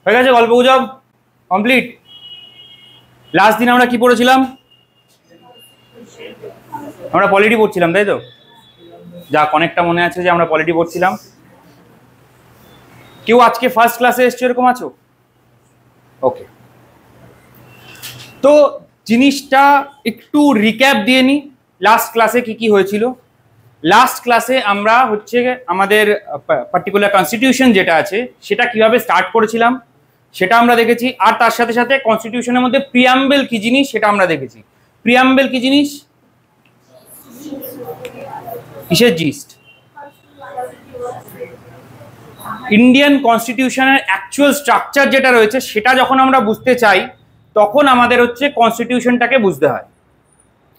হয়ে গেছে গল্প গুজব কমপ্লিট। লাস্ট দিন আমরা কি পড়েছিলাম? আমরা পলিটি পড়ছিলাম, তাই তো? যা অনেকটা মনে আছে যে আমরা পলিটি পড়ছিলাম। কেউ আজকে ফার্স্ট ক্লাসে এসছে এরকম আছো? ওকে, তো জিনিসটা একটু রিক্যাপ দিয়ে নি। লাস্ট ক্লাসে কি কি হয়েছিল? লাস্ট ক্লাসে আমরা হচ্ছে আমাদের পার্টিকুলার কনস্টিটিউশন যেটা আছে সেটা কিভাবে স্টার্ট করেছিলাম সেটা আমরা দেখেছি, আর তার সাথে সাথে কনস্টিটিউশনের মধ্যে প্রিয়াম্বেল কি জিনিস সেটা আমরা দেখেছি। প্রিয়াম্বেল কি জিনিস? কিসের জিস্ট? ইন্ডিয়ান কনস্টিটিউশনের অ্যাকচুয়াল স্ট্রাকচার যেটা রয়েছে সেটা যখন আমরা বুঝতে চাই তখন আমাদের হচ্ছে কনস্টিটিউশনটাকে বুঝতে হয়।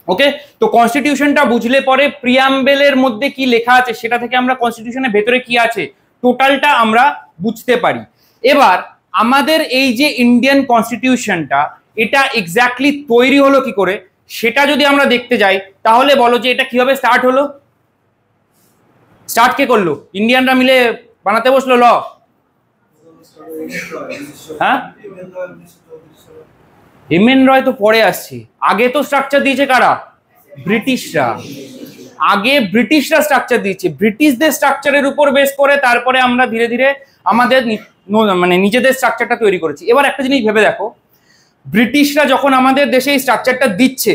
ওকে, তো কনস্টিটিউশনটা বুঝলে পরে প্রিয়াম্বেলের মধ্যে কি লেখা আছে সেটা থেকে আমরা কনস্টিটিউশনের ভেতরে কি আছে টোটালটা আমরা বুঝতে পারি। এবার আমাদের এই যে ইন্ডিয়ান কনস্টিটিউশনটা এটা এক্স্যাক্টলি তৈরি হলো কি করে সেটা যদি আমরা দেখতে যাই তাহলে বলো যে এটা কিভাবে স্টার্ট হলো? স্টার্ট কে করলো? ইন্ডিয়ানরা মিলে বানাতে বসলো ল? হ্যাঁ, এমএন রয় তো পরে আসছে, আগে তো স্ট্রাকচার দিয়েছে কারা? ব্রিটিশরা। আগে ব্রিটিশরা স্ট্রাকচার দিয়েছে, ব্রিটিশদের স্ট্রাকচারের উপর বেস করে তারপরে আমরা ধীরে ধীরে আমাদের মানে নিজেদের স্ট্রাকচারটা তৈরি করেছি। এবার একটা জিনিস ভেবে দেখো, ব্রিটিশরা যখন আমাদের দেশে এই স্ট্রাকচারটা দিচ্ছে,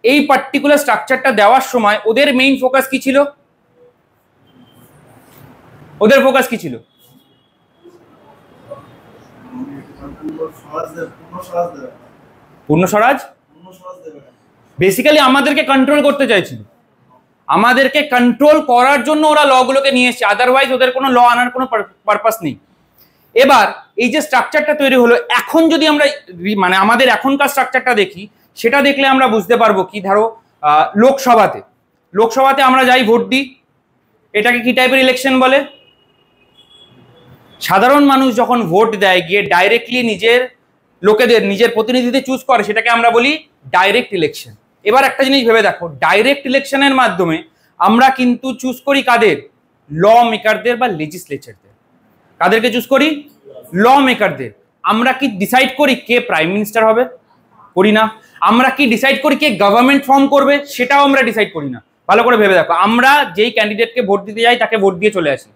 এই পার্টিকুলার স্ট্রাকচারটা দেওয়ার সময় ওদের মেইন ফোকাস কি ছিল? ওদের ফোকাস কি ছিল? পূর্ণ স্বরাজ। বেসিক্যালি আমাদেরকে কন্ট্রোল করতে চাইছিল, আমাদেরকে কন্ট্রোল করার জন্য ওরা ল গুলোকে নিয়ে এসেছে, আদারওয়াইজ ওদের কোনো ল আনার কোনো পারপাস নেই। এবার এই যে স্ট্রাকচারটা তৈরি হলো, এখন যদি আমরা মানে আমাদের এখনকার স্ট্রাকচারটা দেখি সেটা দেখলে আমরা বুঝতে পারবো কি, ধরো লোকসভাতে আমরা যাই ভোট দিই, এটাকে কি টাইপের ইলেকশন বলে? সাধারণ মানুষ যখন ভোট দেয় গিয়ে ডাইরেক্টলি নিজের লোকেদের নিজের প্রতিনিধিদের চুজ করে সেটাকে আমরা বলি ডাইরেক্ট ইলেকশন। এবার একটা জিনিস ভেবে দেখো, ডাইরেক্ট ইলেকশনের মাধ্যমে আমরা কিন্তু চুজ করি কাদের? ল মেকারদের বা লেজিসলেচারদের। কাদেরকে চুজ করি? ল মেকারদের। আমরা কি ডিসাইড করি কে প্রাইম মিনিস্টার হবে? করি না। আমরা কি ডিসাইড করি কে গভর্নমেন্ট ফর্ম করবে? সেটাও আমরা ডিসাইড করি না। ভালো করে ভেবে দেখো, আমরা যেই ক্যান্ডিডেটকে ভোট দিতে যাই তাকে ভোট দিয়ে চলে আসি।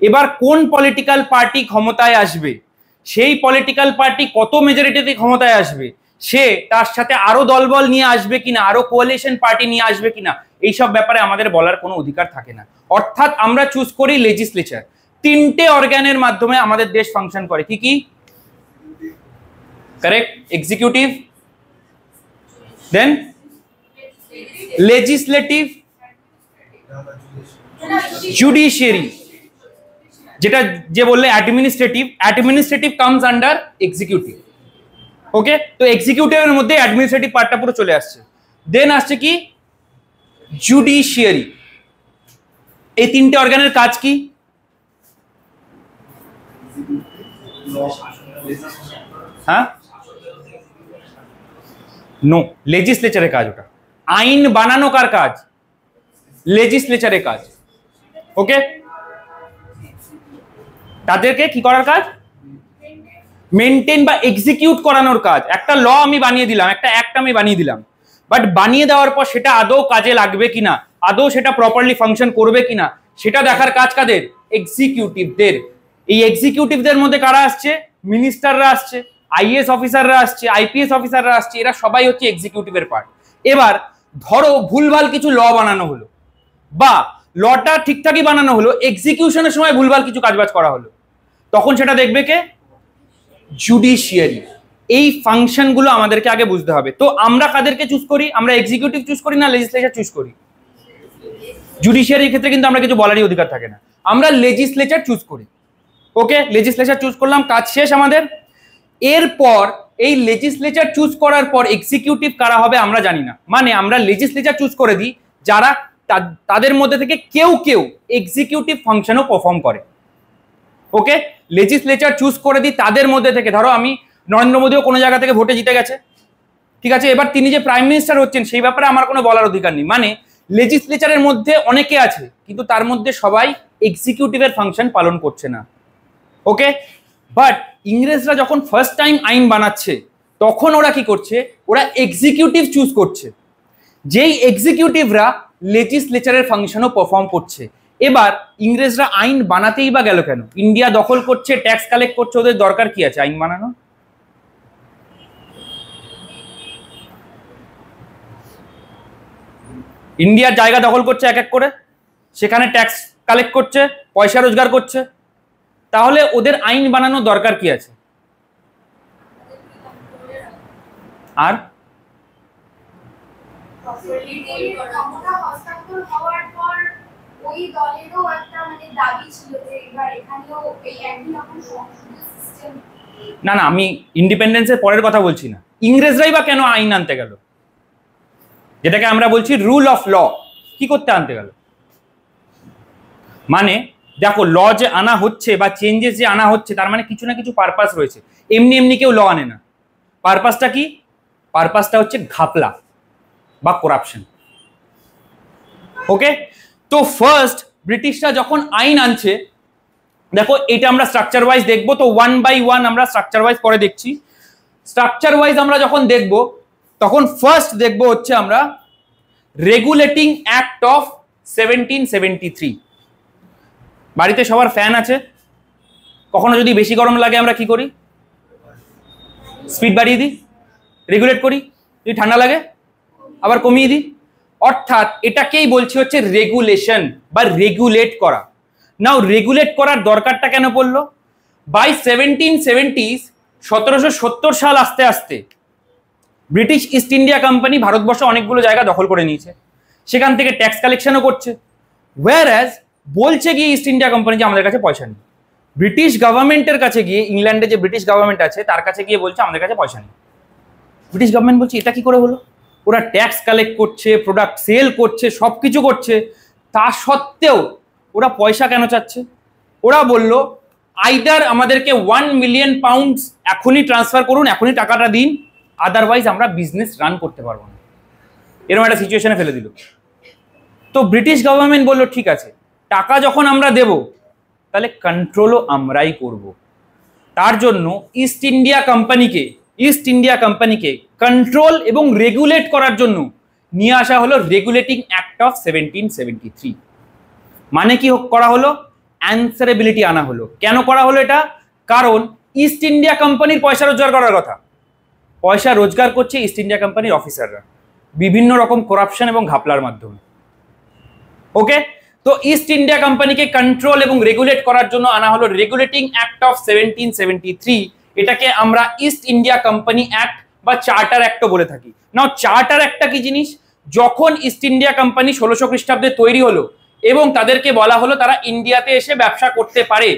এবার কোন পলিটিক্যাল পার্টি ক্ষমতায় আসবে, সেই পলিটিক্যাল পার্টি কত মেজরিটিতে ক্ষমতায় আসবে, সে তার সাথে আরো দলবল নিয়ে আসবে কিনা, আরো কোয়ালিশন পার্টি নিয়ে আসবে কিনা, এইসব ব্যাপারে আমাদের বলার কোনো অধিকার থাকে না। অর্থাৎ আমরা চুজ করি লেজিসলেচার। তিনটে অর্গানের মাধ্যমে আমাদের দেশ ফাংশন করে। কি কি? কারেক্ট, এক্সিকিউটিভ, দেন লেজিসলেটিভ, জুডিশিয়ারি, যেটা যে বললে অ্যাডমিনিস্ট্রেটিভ কামস আন্ডার এক্সিকিউটিভ। ওকে, তো এক্সিকিউটিভের মধ্যে অ্যাডমিনিস্ট্রেটিভ পার্টটা পুরো চলে আসছে। দেন আসছে কি? জুডিশিয়ারি। এই তিনটে অর্গানের কাজ কি? হ্যাঁ, নো, লেজিসলেচারের কাজ ওটা। আইন বানানো কার কাজ? লেজিসলেচারের কাজ। ওকে, তাদেরকে কি করার কাজ? মেনটেন বা এক্সিকিউট করানোর কাজ। একটা ল আমি বানিয়ে দিলাম, একটা অ্যাক্ট আমি বানিয়ে দিলাম, বাট বানিয়ে দেওয়ার পর সেটা আদৌ কাজে লাগবে কিনা, আদৌ সেটা প্রপারলি ফাংশন করবে কিনা, সেটা দেখার কাজ কাদের? এক্সিকিউটিভদের। এই এক্সিকিউটিভদের মধ্যে কারা আসছে? মিনিস্টাররা আসছে, আইএএস অফিসাররা আসছে, আইপিএস অফিসাররা আসছে, এরা সবাই হচ্ছে এক্সিকিউটিভের পার্ট। এবার ধরো ভুলভাল কিছু ল বানানো হলো, বা লটা ঠিকঠাকই বানানো হলো, এক্সিকিউশনের সময় ভুলভাল কিছু কাজবাজ করা হলো, তখন সেটা দেখবে কে? জুডিশিয়ারি। এই ফাংশনগুলো আমাদেরকে আগে বুঝতে হবে। তো আমরা কাদেরকে চুজ করি? আমরা এক্সিকিউটিভ চুজ করি না লেজিসলেচার চুজ করি? জুডিশিয়ারির ক্ষেত্রে কিন্তু আমরা কিছু বলারই অধিকার থাকে না, আমরা লেজিসলেচার চুজ করি। ওকে, লেজিসলেচার চুজ করলাম, কাজ শেষ আমাদের। এরপর এই লেজিসলেচার চুজ করার পর এক্সিকিউটিভ কারা হবে আমরা জানি না, মানে আমরা লেজিসলেচার চুজ করে দিই যারা তাদের মধ্যে থেকে কেউ কেউ এক্সিকিউটিভ ফাংশনও পারফর্ম করে। ওকে, লেজিসলেচার চুজ করে দিই তাদের মধ্যে থেকে। ধরো আমি নরেন্দ্র মোদীও কোনো জায়গা থেকে ভোটে জিতে গেছে, ঠিক আছে, এবার তিনি যে প্রাইম মিনিস্টার হচ্ছেন সেই ব্যাপারে আমার কোনো বলার অধিকার নেই। মানে লেজিসলেচারের মধ্যে অনেকে আছে কিন্তু তার মধ্যে সবাই এক্সিকিউটিভের ফাংশন পালন করছে না। ওকে, বাট ইংরেজরা যখন ফার্স্ট টাইম আইন বানাচ্ছে তখন ওরা কি করছে, ওরা এক্সিকিউটিভ চুজ করছে, যেই এক্সিকিউটিভরা লেজিসলেচারের ফাংশনও পারফর্ম করছে। এবার ইংরেজরা আইন বানাতেই বা গেল কেন? ইন্ডিয়া দখল করছে, ট্যাক্স কালেক্ট করছে, ওদের দরকার কি আছে আইন বানানো? ইন্ডিয়ার জায়গা দখল করছে এক এক করে, সেখানে ট্যাক্স কালেক্ট করছে, পয়সা রোজগার করছে, তাহলে ওদের আইন বানানোর দরকার কি আছে? আর না না, আমি ইন্ডিপেন্ডেন্সের পরের কথা বলছি না, ইংরেজরাই বা কেন আইন আনতে গেল, যেটাকে আমরা বলছি রুল অফ ল, কি করতে আনতে গেল? মানে দেখো, ল যে আনা হচ্ছে বা চেঞ্জেস যে আনা হচ্ছে, তার মানে কিছু না কিছু পারপাস রয়েছে। এমনি এমনি কেউ ল আনে না। পারপাসটা কি? পারপাসটা হচ্ছে ঘাপলা বা করাপশন। ওকে, তো ফার্স্ট ব্রিটিশরা যখন আইন আনছে, দেখো এটা আমরা স্ট্রাকচার ওয়াইজ দেখবো, তো ওয়ান বাই ওয়ান আমরা স্ট্রাকচার ওয়াইজ পরে দেখছি। স্ট্রাকচার ওয়াইজ আমরা যখন দেখবো, তখন ফার্স্ট দেখবো হচ্ছে আমরা রেগুলেটিং অ্যাক্ট অফ 1773। বাড়িতে সবার ফ্যান আছে, কখনো যদি বেশি গরম লাগে আমরা কি করি? স্পিড বাড়িয়ে দিই, রেগুলেট করি। যদি ঠান্ডা লাগে আবার কমিয়ে দিই। অর্থাৎ এটাকেই বলছি হচ্ছে রেগুলেশন বা রেগুলেট করা। নাও রেগুলেট করার দরকারটা কেন পড়লো? বাই 1770s, 1770 সাল আসতে আসতে ব্রিটিশ ইস্ট ইন্ডিয়া কোম্পানি ভারতবর্ষে অনেকগুলো জায়গা দখল করে নিয়েছে, সেখান থেকে ট্যাক্স কালেকশনও করছে। ওয়্যারঅ্যাজ বলছে গিয়ে ইস্ট ইন্ডিয়া কোম্পানি যে আমাদের কাছে পয়সা নেই। ব্রিটিশ গভর্নমেন্টের কাছে গিয়ে, ইংল্যান্ডে যে ব্রিটিশ গভর্নমেন্ট আছে তার কাছে গিয়ে বলছে আমাদের কাছে পয়সা নেই। ব্রিটিশ গভর্নমেন্ট বলছে এটা কি করে হলো? ওরা ট্যাক্স কালেক্ট করছে, প্রোডাক্ট সেল করছে, সবকিছু করছে, তা সত্ত্বেও ওরা পয়সা কেন চাচ্ছে? ওরা বলল আইদার আমাদেরকে 1 মিলিয়ন পাউন্ডস এখনই ট্রান্সফার করুন, এখনই টাকাটা দিন, আদারওয়াইজ আমরা বিজনেস রান করতে পারবো না। এরকম একটা সিচুয়েশনে ফেলে দিল। তো ব্রিটিশ গভর্নমেন্ট বলল ঠিক আছে, টাকা যখন আমরা দেব তাহলে কন্ট্রোলও আমরাই করব। তার জন্য ইস্ট ইন্ডিয়া কোম্পানিকে কন্ট্রোল এবং রেগুলেট করার জন্য নিয়ে আসা হলো রেগুলেটিং অ্যাক্ট অফ 1773। মানে কি করা হলো? অ্যানসারেবিলিটি আনা হলো। কেন করা হলো এটা? কারণ ইস্ট ইন্ডিয়া কোম্পানির পয়সা রোজগার করার কথা, পয়সা রোজগার করছে ইস্ট ইন্ডিয়া কোম্পানির অফিসাররা বিভিন্ন রকম করাপশন এবং ঘাপলার মাধ্যমে। ওকে, তো ইস্ট ইন্ডিয়া কোম্পানিকে কন্ট্রোল এবং রেগুলেট করার জন্য আনা হলো রেগুলেটিং অ্যাক্ট অফ 1773। এটাকে আমরা ইস্ট ইন্ডিয়া কোম্পানি অ্যাক্ট বা চার্টার অ্যাক্টও বলে থাকি। নাও চার্টার অ্যাক্টটা কি জিনিস? যখন ইস্ট ইন্ডিয়া কোম্পানি 1600 খ্রিস্টাব্দে তৈরি হলো এবং তাদেরকে বলা হলো তারা ইন্ডিয়াতে এসে ব্যবসা করতে পারে,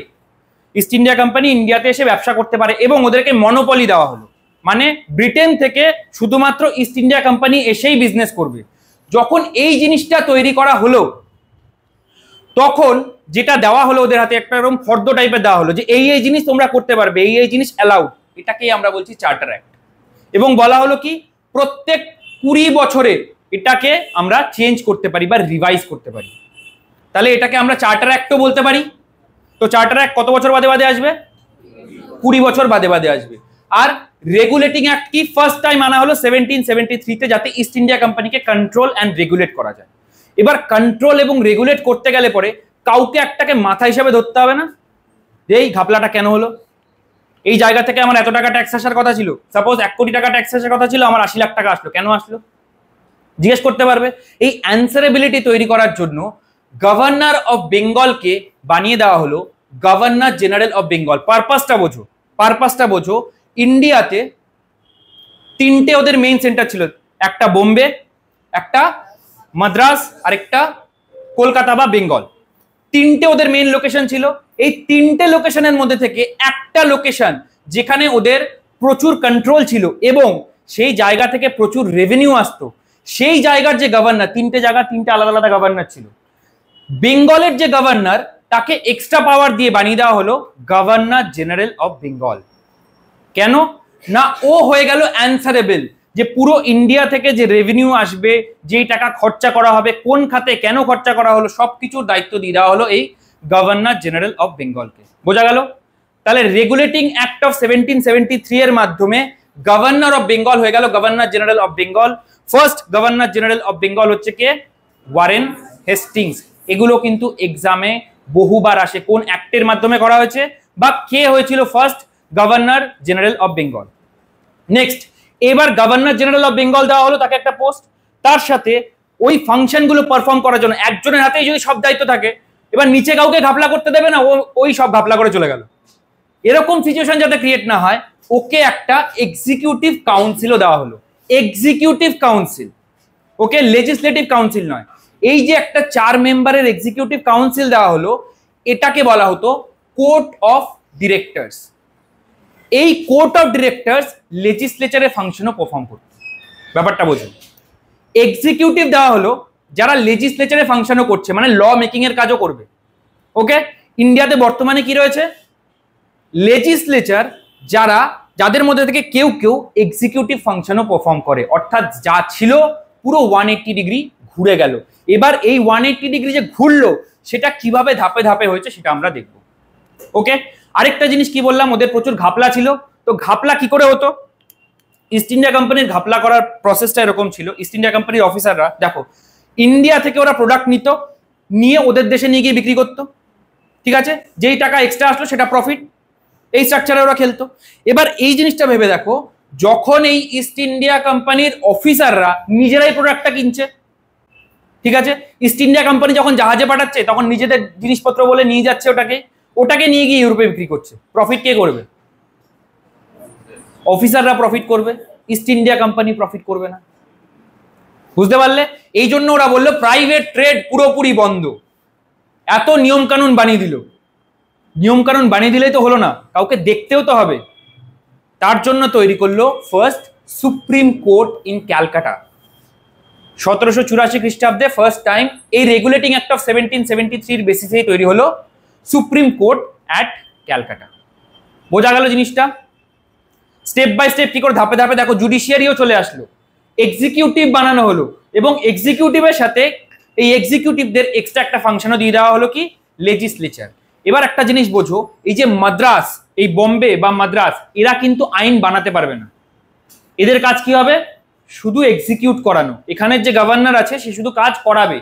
ইস্ট ইন্ডিয়া কোম্পানি ইন্ডিয়াতে এসে ব্যবসা করতে পারে, এবং ওদেরকে মনোপলি দেওয়া হলো, মানে ব্রিটেন থেকে শুধুমাত্র ইস্ট ইন্ডিয়া কোম্পানি এসেই বিজনেস করবে। যখন এই জিনিসটা তৈরি করা হলো, তখন যেটা দেওয়া হলো ওদের হাতে একটা এরকম ফর্দ টাইপের দেওয়া হলো যে এই এই জিনিস তোমরা করতে পারবে, এই এই জিনিস অ্যালাউড। এটাকেই আমরা বলছি চার্টার অ্যাক্ট। এবং বলা হলো কি প্রত্যেক 20 বছরে এটাকে আমরা চেঞ্জ করতে পারি বা রিভাইজ করতে পারি। তাহলে এটাকে আমরা চার্টার অ্যাক্টও বলতে পারি। তো চার্টার অ্যাক্ট কত বছর বাদে বাদে আসবে? 20 বছর বাদে বাদে আসবে। আর রেগুলেটিং অ্যাক্ট কি ফার্স্ট টাইম আনা হলো 1773 তে, যাতে ইস্ট ইন্ডিয়া কোম্পানিকে কন্ট্রোল অ্যান্ড রেগুলেট করা যায়। এবার কন্ট্রোল এবং রেগুলেট করতে গেলে পরে কাউকে একটাকে মাথা হিসাবে ধরতে হবে না, যে এই ঘাপলাটা কেন হলো? এই জায়গা থেকে আমার এত টাকা ট্যাক্স আসার কথা ছিল, সাপোজ 1 কোটি টাকা ট্যাক্স আসার কথা ছিল, আমার 80 লাখ টাকা আসলো, কেন আসলো? জিজ্ঞেস করতে পারবে। এই অ্যান্সারেবিলিটি তৈরি করার জন্য গভর্নর অফ বেঙ্গলকে বানিয়ে দেওয়া হলো গভর্নর জেনারেল অফ বেঙ্গল। পারপাসটা বোঝো। ইন্ডিয়াতে 3টে ওদের মেইন সেন্টার ছিল, একটা বোম্বে, একটা মাদ্রাস, আর একটা কলকাতা বা বেঙ্গল। 3টে ওদের মেইন লোকেশন ছিল। এই 3টে লোকেশনের মধ্যে থেকে একটা লোকেশন যেখানে ওদের প্রচুর কন্ট্রোল ছিল এবং সেই জায়গা থেকে প্রচুর রেভিনিউ আসতো, সেই জায়গার যে গভর্নর, 3টে জায়গা 3টে আলাদা আলাদা গভর্নর ছিল, বেঙ্গলের যে গভর্নর তাকে এক্সট্রা পাওয়ার দিয়ে বানিয়ে দেওয়া হলো গভর্নর জেনারেল অফ বেঙ্গল। কেন না? ও হয়ে গেল অ্যানসারেবল, যে পুরো ইন্ডিয়া থেকে যে রেভিনিউ আসবে, যেই টাকা খরচা করা হবে, কোন খাতে কেন খরচা করা হলো, সবকিছুর দায়িত্ব দিয়ে দেওয়া হলো এই গভর্নর জেনারেল অফ বেঙ্গলকে। বোঝা গেল? তাহলে রেগুলেটিং অ্যাক্ট অফ 1773 এর মাধ্যমে গভর্নর অফ বেঙ্গল হয়ে গেল governor general of Bengal. First governor general of Bengal হচ্ছে কে? Warren Hastings. এগুলো কিন্তু এক্সামে বহুবার আসে, কোন অ্যাক্টের মাধ্যমে করা হয়েছে বা কে হয়েছিল first governor general of Bengal. Next, এবার গভর্নর জেনারেল অফ বেঙ্গল দেওয়া হলো তাকে একটা পোস্ট, তার সাথে ওই ফাংশনগুলো পারফর্ম করার জন্য একজনের হাতেই যদি সব দায়িত্ব থাকে, এবার নিচে কাউকে ঘাপলা করতে দেবে না, ওই সব ঘাপলা করে চলে গেল। এরকম সিচুয়েশন যাতে ক্রিয়েট না হয়, ওকে একটা এক্সিকিউটিভ কাউন্সিলও দেওয়া হলো। এক্সিকিউটিভ কাউন্সিল, ওকে লেজিসলেটিভ কাউন্সিল নয়। এই যে একটা 4 মেম্বারের এক্সিকিউটিভ কাউন্সিল দেওয়া হলো, এটাকে বলা হতো কোর্ট অফ ডিরেক্টরস। এই কোর্ট অফ ডিরেক্টরস লেজিসলেচারের ফাংশনও পারফর্ম করত। ব্যাপারটা বোঝুন, এক্সিকিউটিভ দেওয়া হলো যারা লেজিসলেচারের ফাংশনও করছে, মানে ল মেকিং এর কাজও করবে। ওকে, ইন্ডিয়াতে বর্তমানে কি রয়েছে? লেজিসলেচার যাদের মধ্যে থেকে কেউ কেউ এক্সিকিউটিভ ফাংশনও পারফর্ম করে, অর্থাৎ যা ছিল পুরো 180 ডিগ্রি ঘুরে গেল। এবার এই 180 ডিগ্রি যে ঘুরলো, সেটা কিভাবে ধাপে ধাপে হয়েছে সেটা আমরা দেখব। ওকে, আরেকটা জিনিস কি বললাম, ওদের প্রচুর ঘাপলা ছিল। তো ঘাপলা কি করে হতো? ইস্ট ইন্ডিয়া কোম্পানির ঘাপলা করার প্রসেসটা এরকম ছিল। ইস্ট ইন্ডিয়া কোম্পানির অফিসাররা, দেখো, ইন্ডিয়া থেকে ওরা প্রোডাক্ট নিয়ে ওদের দেশে নিয়ে গিয়ে বিক্রি করতো, ঠিক আছে? যেই টাকা এক্সট্রা আসলো সেটা প্রফিট। এই স্ট্রাকচারে ওরা খেলতো। এবার এই জিনিসটা ভেবে দেখো, যখন এই ইস্ট ইন্ডিয়া কোম্পানির অফিসাররা নিজেরাই প্রোডাক্টটা কিনছে, ঠিক আছে, ইস্ট ইন্ডিয়া কোম্পানি যখন জাহাজে পাঠাচ্ছে তখন নিজেদের জিনিসপত্র বলে নিয়ে যাচ্ছে, ওটাকে নিয়ে গিয়ে ইউরোপে বিক্রি করছে। প্রফিট কে করবে? অফিসাররা প্রফিট করবে, ইস্ট ইন্ডিয়া কোম্পানি প্রফিট করবে না। বুঝতে পারলে? এই জন্য ওরা বললো প্রাইভেট ট্রেড পুরোপুরি বন্ধ। এত নিয়ম কানুন বানিয়ে দিল। নিয়ম কানুন বানিয়ে দিলেই তো হলো না, কাউকে দেখতেও তো হবে। তার জন্য তৈরি করলো first supreme court in Calcutta. 1784 খ্রিস্টাব্দে ফার্স্ট টাইম এই রেগুলেটিং অ্যাক্ট অফ 1773 বেসিসেই তৈরি হলো সুপ্রিম কোর্ট অ্যাট ক্যালকাটা। বোঝা গেল জিনিসটা? স্টেপ বাই স্টেপ কি করে ধাপে ধাপে দেখো, জুডিশিয়ারিও চলে আসলো, এক্সিকিউটিভ বানানো হলো, এবং এক্সিকিউটিভের সাথে এই এক্সিকিউটিভদের এক্সট্রা একটা ফাংশনও দিয়ে দেওয়া হলো, কি? লেজিসলেচার। এবার একটা জিনিস বোঝো, এই যে মাদ্রাস, এই বোম্বে বা মাদ্রাস, এরা কিন্তু আইন বানাতে পারবে না। এদের কাজ কি হবে? শুধু এক্সিকিউট করানো। এখানের যে গভর্নর আছে সে শুধু কাজ করাবে,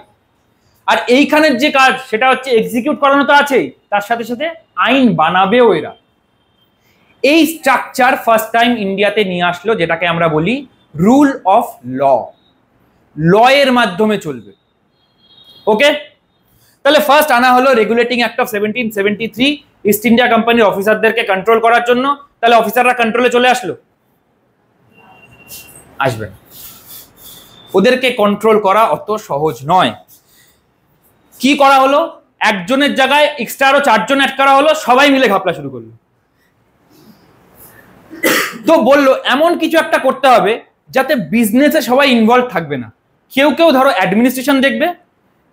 আর এইখানের যে কাজ সেটা হচ্ছে এক্সিকিউট করানো তো আছেই, তার সাথে সাথে আইন বানাবেও এরা। এই স্ট্রাকচার ফার্স্ট টাইম ইন্ডিয়াতে নিয়ে আসলো, যেটাকে আমরা বলি রুল অফ ল। ল এর মাধ্যমে চলবে। ওকে, তাহলে ফার্স্ট আনা হলো regulating act of 1773 east India কোম্পানির অফিসারদেরকে কন্ট্রোল করার জন্য। তাহলে অফিসাররা কন্ট্রোলে চলে আসলো? আসবে। ওদেরকে কন্ট্রোল করা অত সহজ নয়। কি করা হলো? একজনের জায়গায় এক্সট্রা আরো 4 জন অ্যাড করা হলো, সবাই মিলে ঘাপলা শুরু করলো। তো বললো এমন কিছু একটা করতে হবে যাতে বিজনেসে সবাই ইনভলভ থাকবে না। কেউ কেউ ধরো অ্যাডমিনিস্ট্রেশন দেখবে,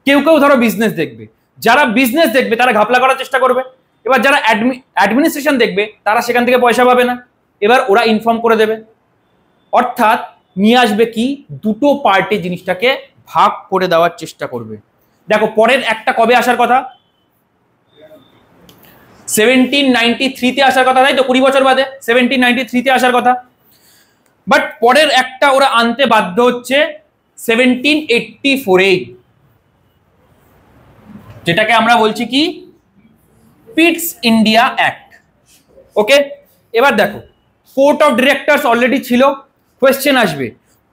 কেউ কেউ ধরো বিজনেস দেখবে। যারা বিজনেস দেখবে তারা ঘাপলা করার চেষ্টা করবে, এবার যারা অ্যাডমিনিস্ট্রেশন দেখবে তারা সেখান থেকে পয়সা পাবে না, এবার ওরা ইনফর্ম করে দেবে। অর্থাৎ নিয়ে আসবে কি, দুটো পার্টি জিনিসটাকে ভাগ করে দেওয়ার চেষ্টা করবে। দেখো, পরের একটা কবে আসার কথা? 1793 তে আসার কথা, তাই তো? 20 বছর বাদে 1793 তে আসার কথা। বাট পরের একটা ওরা আনতে বাধ্য হচ্ছে 1784-এ, যেটাকে আমরা বলছি কি, পিটস ইন্ডিয়া অ্যাক্ট। ওকে, এবার দেখো, কোর্ট অফ ডিরেক্টরস অলরেডি ছিল। কোয়েশ্চেন আসবে,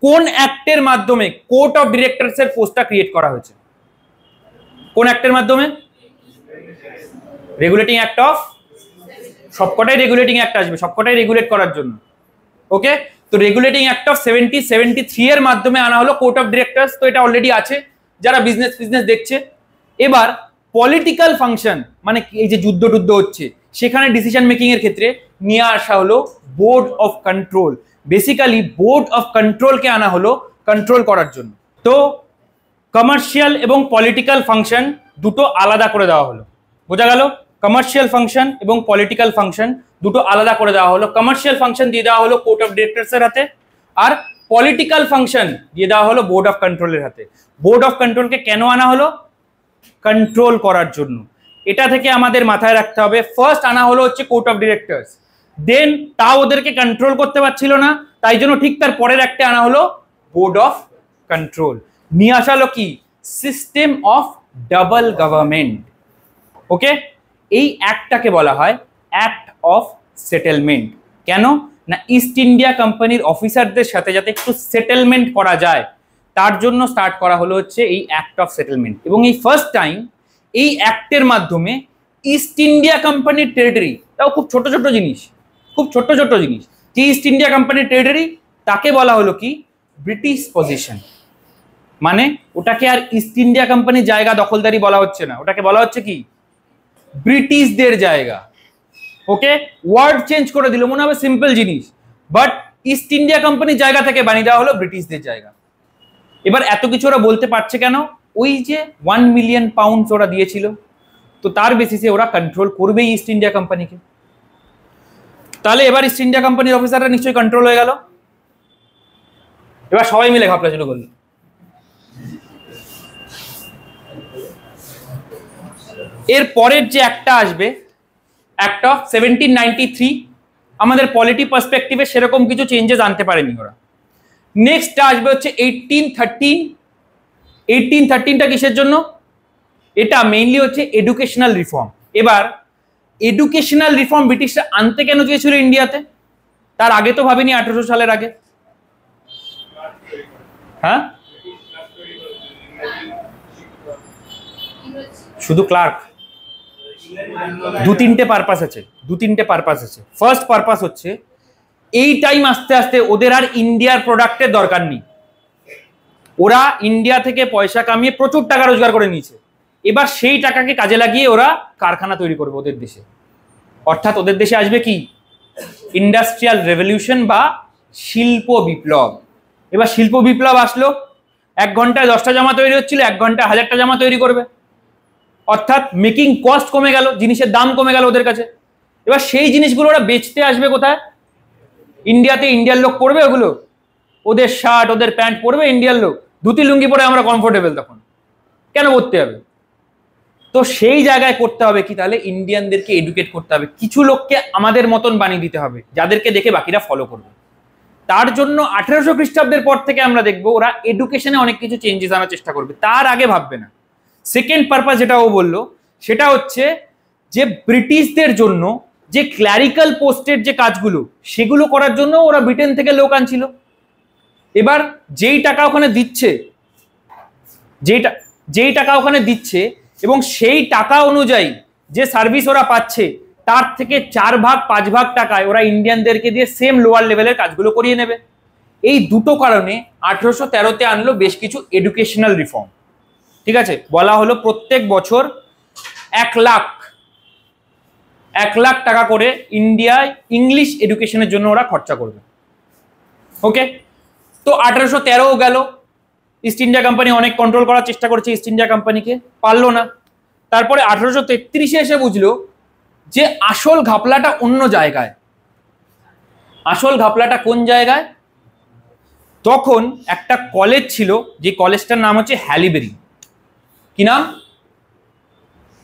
কোন অ্যাক্টের মাধ্যমে কোর্ট অফ ডিরেক্টরস এর পোস্টটা ক্রিয়েট করা হয়েছে? কোন অ্যাক্টের মাধ্যমে? রেগুলেটিং অ্যাক্ট অফ, সবকটাই রেগুলেটিং অ্যাক্ট আসবে, সবকটাই রেগুলেট করার জন্য। ওকে, তো রেগুলেটিং অ্যাক্ট অফ 1773 এর মাধ্যমে আনা হলো কোর্ট অফ ডিরেক্টরস। তো এটা অলরেডি আছে যারা বিজনেস দেখছে। এবার পলিটিক্যাল ফাংশন, মানে এই যে যুদ্ধ হচ্ছে সেখানে ডিসিশন মেকিং এর ক্ষেত্রে নিয়ে আসা হলো board of control. Basically board of কন্ট্রোলকে আনা হলো কন্ট্রোল করার জন্য। তো কমার্শিয়াল এবং পলিটিক্যাল ফাংশন দুটো আলাদা করে দেওয়া হলো। বোঝা গেল? কমার্শিয়াল ফাংশন এবং পলিটিক্যাল ফাংশন দুটো আলাদা করে দেওয়া হলো। কমার্শিয়াল ফাংশন দিয়ে দেওয়া হলো কোর্ট অফ ডিরেক্টরস এর হাতে, আর পলিটিক্যাল ফাংশন দিয়ে দেওয়া হলো বোর্ড অফ কন্ট্রোলের হাতে। বোর্ড অফ কন্ট্রোলকে কেন আনা হলো? কন্ট্রোল করার জন্য। এটা থেকে আমাদের মাথায় রাখতে হবে, ফার্স্ট আনা হলো হচ্ছে কোর্ট অফ ডিরেক্টরস, দেন তাও ওদেরকে কন্ট্রোল করতে পারছিল না, তাই জন্য ঠিক তার পরের একটা আনা হলো বোর্ড অফ কন্ট্রোল। নিয়ে আসা হলো কি সিস্টেম অফ ডাবল গভর্নমেন্ট। ওকে, এই অ্যাক্টটাকে বলা হয় অ্যাক্ট অফ সেটেলমেন্ট। কেন না ইস্ট ইন্ডিয়া কোম্পানির অফিসারদের সাথে যাতে একটু সেটেলমেন্ট করা যায় তার জন্য স্টার্ট করা হলো হচ্ছে এই অ্যাক্ট অফ সেটেলমেন্ট। এবং এই ফার্স্ট টাইম এই অ্যাক্টের মাধ্যমে ইস্ট ইন্ডিয়া কোম্পানির টেরিটরি, তাও খুব ছোট ছোট জিনিস, খুব ছোট ছোট জিনিস, যে ইস্ট ইন্ডিয়া কোম্পানির টেরিটরি তাকে বলা হলো কি ব্রিটিশ পজিশন। মানে ওটাকে আর ইস্ট ইন্ডিয়া কোম্পানির জায়গা দখলদারি বলা হচ্ছে না, ওটাকে বলা হচ্ছে কি ব্রিটিশদের জায়গা। ওকে, ওয়ার্ড চেঞ্জ করে দিল, মনে হবে সিম্পল জিনিস, বাট ইস্ট ইন্ডিয়া কোম্পানির জায়গা থেকে বানিয়ে দেওয়া হলো ব্রিটিশদের জায়গা। এবার এত কিছু ওরা বলতে পারছে কেন? ওই যে 1 মিলিয়ন পাউন্ড ওরা দিয়েছিল, তো তার বেসিসে ওরা কন্ট্রোল করবেই ইস্ট ইন্ডিয়া কোম্পানিকে। তাহলে এবার ইস্ট ইন্ডিয়া কোম্পানির অফিসাররা নিশ্চয়ই কন্ট্রোল হয়ে গেল। এবার সবাই মিলে ঘাপলা শুরু করলো। এর পরের যে একটা আসবে অ্যাক্ট অফ 1793, আমাদের পলিটি পার্সপেক্টিভে সেরকম কিছু চেঞ্জেস আনতে পারেনি ওরা। নেক্সট আসবে হচ্ছে 1813। 1813টা কিসের জন্য? এটা মেইনলি হচ্ছে এডুকেশনাল রিফর্ম। এবার এডুকেশনাল রিফর্ম ব্রিটিশরা আনতে কেন চেয়েছিল ইন্ডিয়াতে? তার আগে তো ভাবিনি 1800 সালের আগে। হ্যাঁ, শুধু ক্লার্ক? দু তিনটে পারপাস আছে, দু তিনটে পারপাস আছে। ফার্স্ট পারপাস হচ্ছে এই টাইম আস্তে আস্তে ওদের আর ইন্ডিয়ার প্রোডাক্টের দরকার নেই, ওরা ইন্ডিয়া থেকে পয়সা কামিয়ে প্রচুর টাকা রোজগার করে নিয়েছে, এবার সেই টাকাকে কাজে লাগিয়ে ওরা কারখানা তৈরি করবে ওদের দেশে। অর্থাৎ ওদের দেশে আসবে কি ইন্ডাস্ট্রিয়াল রেভলিউশন বা শিল্প বিপ্লব। এবার শিল্প বিপ্লব আসলো, 1 ঘন্টায় 10টা জামা তৈরি হচ্ছিল, 1 ঘন্টায় 1000টা জামা তৈরি করবে। অর্থাৎ মেকিং কস্ট কমে গেল, জিনিসের দাম কমে গেল ওদের কাছে। এবার সেই জিনিসগুলো ওরা বেচতে আসবে কোথায়? ইন্ডিয়াতে। ইন্ডিয়ার লোক পরবে ওগুলো, ওদের শার্ট ওদের প্যান্ট পরবে ইন্ডিয়ার লোক, ধুতি লুঙ্গি পরে আমরা কমফোর্টেবল, তখন কেন পরতে হবে? তো সেই জায়গায় করতে হবে কি, তাহলে ইন্ডিয়ানদেরকে এডুকেট করতে হবে, কিছু লোককে আমাদের মতন বানিয়ে দিতে হবে যাদেরকে দেখে বাকিরা ফলো করবে। তার জন্য 1800 খ্রিস্টাব্দের পর থেকে আমরা দেখবো ওরা এডুকেশনে অনেক কিছু চেঞ্জেস আনার চেষ্টা করবে, তার আগে ভাববে না। সেকেন্ড পারপাস যেটা ও বললো সেটা হচ্ছে যে ব্রিটিশদের জন্য যে ক্ল্যারিক্যাল পোস্টের যে কাজগুলো সেগুলো করার জন্য ওরা ব্রিটেন থেকে লোক আনছিল। এবার যেই টাকা ওখানে দিচ্ছে, যেই টাকা ওখানে দিচ্ছে এবং সেই টাকা অনুযায়ী যে সার্ভিস ওরা পাচ্ছে তার থেকে 4 ভাগ 5 ভাগ টাকায় ওরা ইন্ডিয়ানদেরকে দিয়ে সেম লোয়ার লেভেলের কাজগুলো করিয়ে নেবে। এই দুটো কারণে 1813-তে আনলো বেশ কিছু এডুকেশনাল রিফর্ম। ঠিক আছে, বলা হলো প্রত্যেক বছর 1 লাখ টাকা করে ইন্ডিয়ায় ইংলিশ এডুকেশনের জন্য ওরা খরচা করবে। ওকে, তো 1813 গেল, ইস্ট ইন্ডিয়া কোম্পানি অনেক কন্ট্রোল করার চেষ্টা করেছে ইস্ট ইন্ডিয়া কোম্পানিকে, পারলো না। তারপরে 1833-এ এসে বুঝলো যে আসল ঘাপলাটা অন্য জায়গায়। আসল ঘাপলাটা কোন জায়গায়? তখন একটা কলেজ ছিল, যে কলেজটার নাম হচ্ছে হ্যালিবেরি। কি নাম?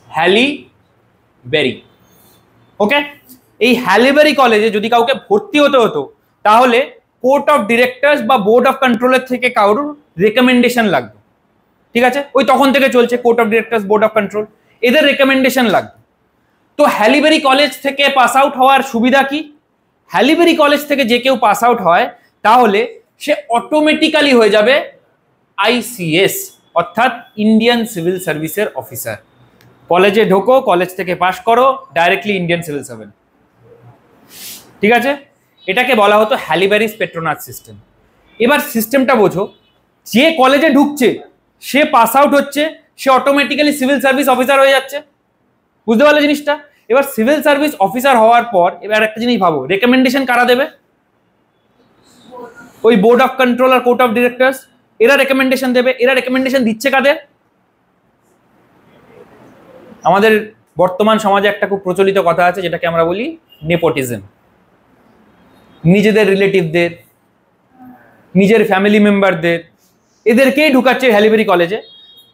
হ্যালিবেরি। ওকে, এই হ্যালিবেরি কলেজে যদি কাউকে ভর্তি হতে হতো তাহলে কোর্ট অফ ডিরেক্টরস বা বোর্ড অফ কন্ট্রোলের থেকে কারোর রেকমেন্ডেশন লাগবে। ঠিক আছে, ওই তখন থেকে চলছে court of directors, board of control, এদের রেকমেন্ডেশন লাগবে। তো হ্যালিবেরি কলেজ থেকে পাস আউট হওয়ার সুবিধা কি? হ্যালিবেরি কলেজ থেকে যে কেউ পাস আউট হয় তাহলে সে অটোমেটিক্যালি হয়ে যাবে আইসিএস, অর্থাৎ ইন্ডিয়ান সিভিল সার্ভিসের অফিসার। কলেজে ঢোকো, কলেজ থেকে পাস করো, ডাইরেক্টলি ইন্ডিয়ান সিভিল সার্ভেন্ট। ঠিক আছে, এটাকে বলা হতো হ্যালিবেরিস পেট্রোনাজ সিস্টেম। এবার সিস্টেমটা বোঝো, যে কলেজে ঢুকছে সে পাস আউট হচ্ছে, সে অটোমেটিক্যালি সিভিল সার্ভিস অফিসার হয়ে যাচ্ছে। বুঝতে পারলে জিনিসটা? এবার সিভিল সার্ভিস অফিসার হওয়ার পর এবার একটা জিনিস ভাবো, রেকমেন্ডেশন কারা দেবে? ওই বোর্ড অফ কন্ট্রোল আর কোর্ট অফ ডিরেক্টরস, এরা রেকমেন্ডেশন দেবে। এরা রেকমেন্ডেশন দিচ্ছে কাদের? আমাদের বর্তমান সমাজে একটা খুব প্রচলিত কথা আছে যেটাকে আমরা বলি নেপোটিজম। নিজেদের রিলেটিভদের, নিজের ফ্যামিলি মেম্বারদের, এদেরকেই ঢুকাচ্ছে হ্যালিবেরি কলেজে,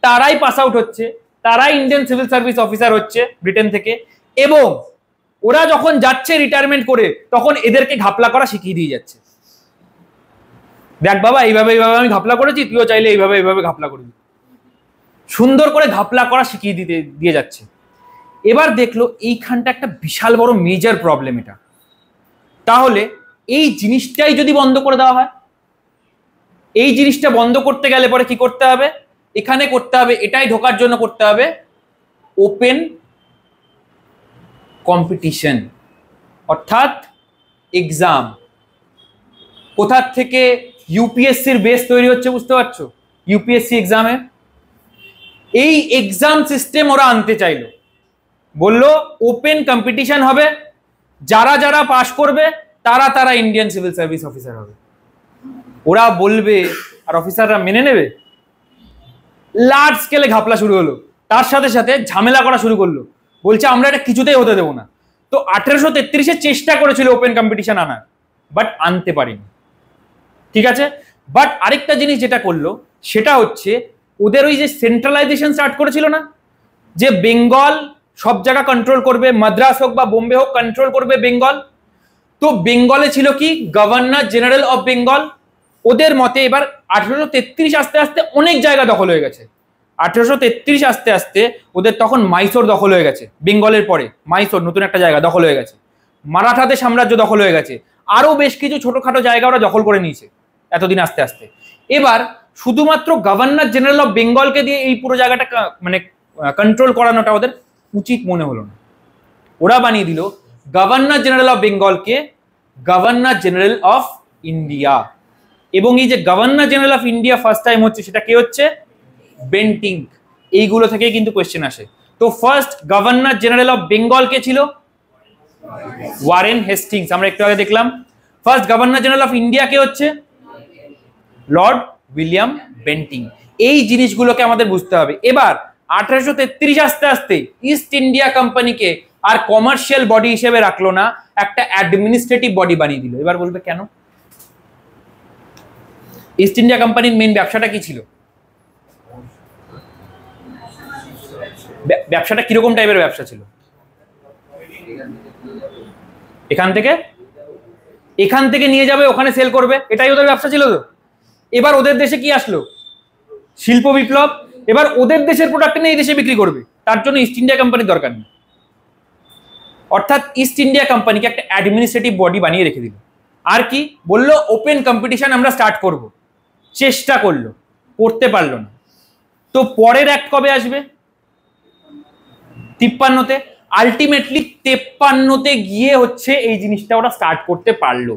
তারাই পাস আউট হচ্ছে, তারা ইন্ডিয়ান সিভিল সার্ভিস অফিসার হচ্ছে ব্রিটেন থেকে, এবং ওরা যখন যাচ্ছে রিটায়ারমেন্ট করে তখন এদেরকে ঘাপলা করা শিখিয়ে দিয়ে যাচ্ছে। দেখ বাবা, এইভাবে এইভাবে আমি ঘাপলা করেছি, তুইও চাইলে এইভাবে এইভাবে ঘাপলা করবি। সুন্দর করে ঘাপলা করা শিখিয়ে দিয়ে যাচ্ছে। এবার দেখলো এইখানটা একটা বিশাল বড় মেজর প্রবলেম এটা। তাহলে এই জিনিসটাই যদি বন্ধ করে দেওয়া হয়, এই জিনিসটা বন্ধ করতে গেলে পরে কি করতে হবে? এখানে করতে হবে, এটাই ঢোকার জন্য করতে হবে ওপেন কম্পিটিশন, অর্থাৎ এক্সাম। কোথার থেকে? ইউপিএসসির বেস তৈরি হচ্ছে, বুঝতে পারছো? ইউপিএসসি এক্সামে এই এক্সাম সিস্টেম ওরা আনতে চাইলো, বললো ওপেন কম্পিটিশন হবে, যারা যারা পাশ করবে তারা তারা ইন্ডিয়ান সিভিল সার্ভিস অফিসার হবে। ওরা বলবে আর অফিসাররা মেনে নেবে? লার্জ স্কেলে ঘাপলা শুরু হলো, তার সাথে সাথে ঝামেলা করা শুরু করলো, বলছে আমরা এটা কিছুতেই হতে দেবো না। তো 1833-এ চেষ্টা করেছিল ওপেন কম্পিটিশন আনার, বাট আনতে পারিনি, ঠিক আছে? বাট আরেকটা জিনিস যেটা করলো সেটা হচ্ছে ওদের ওই যে সেন্ট্রালাইজেশন স্টার্ট করেছিল না, যে বেঙ্গল সব জায়গা কন্ট্রোল করবে, মাদ্রাস হোক বা বোম্বে হোক কন্ট্রোল করবে বেঙ্গল। তো বেঙ্গলে ছিল কি? Governor general of Bengal. ওদের মতে এবার 1833 আস্তে আস্তে অনেক জায়গা দখল হয়ে গেছে। 1833 আস্তে আস্তে ওদের তখন মাইসোর দখল হয়ে গেছে, বেঙ্গলের পরে মাইসোর নতুন একটা জায়গা দখল হয়ে গেছে। মারাঠাদের সাম্রাজ্য দখল হয়ে গেছে, আরো বেশ কিছু ছোটখাটো জায়গা ওরা দখল করে নিয়েছে এতদিন আস্তে আস্তে। এবার শুধুমাত্র গভর্নর জেনারেল অফ বেঙ্গলকে দিয়ে এই পুরো জায়গাটা মানে কন্ট্রোল করানোটা ওদের উচিত মনে হলো না। ওরা বানিয়ে দিল গভর্নর জেনারেল অফ বেঙ্গলকে গভর্নর জেনারেল অফ ইন্ডিয়া। এবং এই যে governor general of India first time হচ্ছে, সেটা কে হচ্ছে? বেন্টিঙ্ক। এইগুলো থেকে কিন্তু কোয়েশ্চেন আসে। তো first governor general of Bengal কে ছিল? ওয়ারেন হেস্টিংস, আমরা একটু আগে দেখলাম। First governor general of India কে হচ্ছে? Lord William Bentinck. এই জিনিসগুলোকে আমাদের বুঝতে হবে। এবার 1833 আস্তে আস্তে ইস্ট ইন্ডিয়া কোম্পানিকে আর কমার্শিয়াল বডি হিসেবে রাখলো না, একটা অ্যাডমিনিস্ট্রেটিভ বডি বানিয়ে দিল। এবার বলবে কেন? ইস্ট ইন্ডিয়া কোম্পানির মেইন ব্যবসাটা কি ছিল? ব্যবসাটা কিরকম টাইপের ব্যবসা ছিল? এখান থেকে নিয়ে যাবে, ওখানে সেল করবে, এটাই ওদের ব্যবসা ছিল। তো এবার ওদের দেশে কি আসলো? শিল্প বিপ্লব। এবার ওদের দেশের প্রোডাক্ট নিয়ে এই দেশে বিক্রি করবে, তার জন্য ইস্ট ইন্ডিয়া কোম্পানির দরকার নেই। অর্থাৎ ইস্ট ইন্ডিয়া কোম্পানিকে একটা অ্যাডমিনিস্ট্রেটিভ বডি বানিয়ে রেখে দিল। আর কি বললো? ওপেন কম্পিটিশন আমরা স্টার্ট করব। চেষ্টা করলো, করতে পারলো না। তো পরের অ্যাক্ট কবে আসবে? 53-তে। আলটিমেটলি 53-তে গিয়ে হচ্ছে এই জিনিসটা ওরা স্টার্ট করতে পারলো।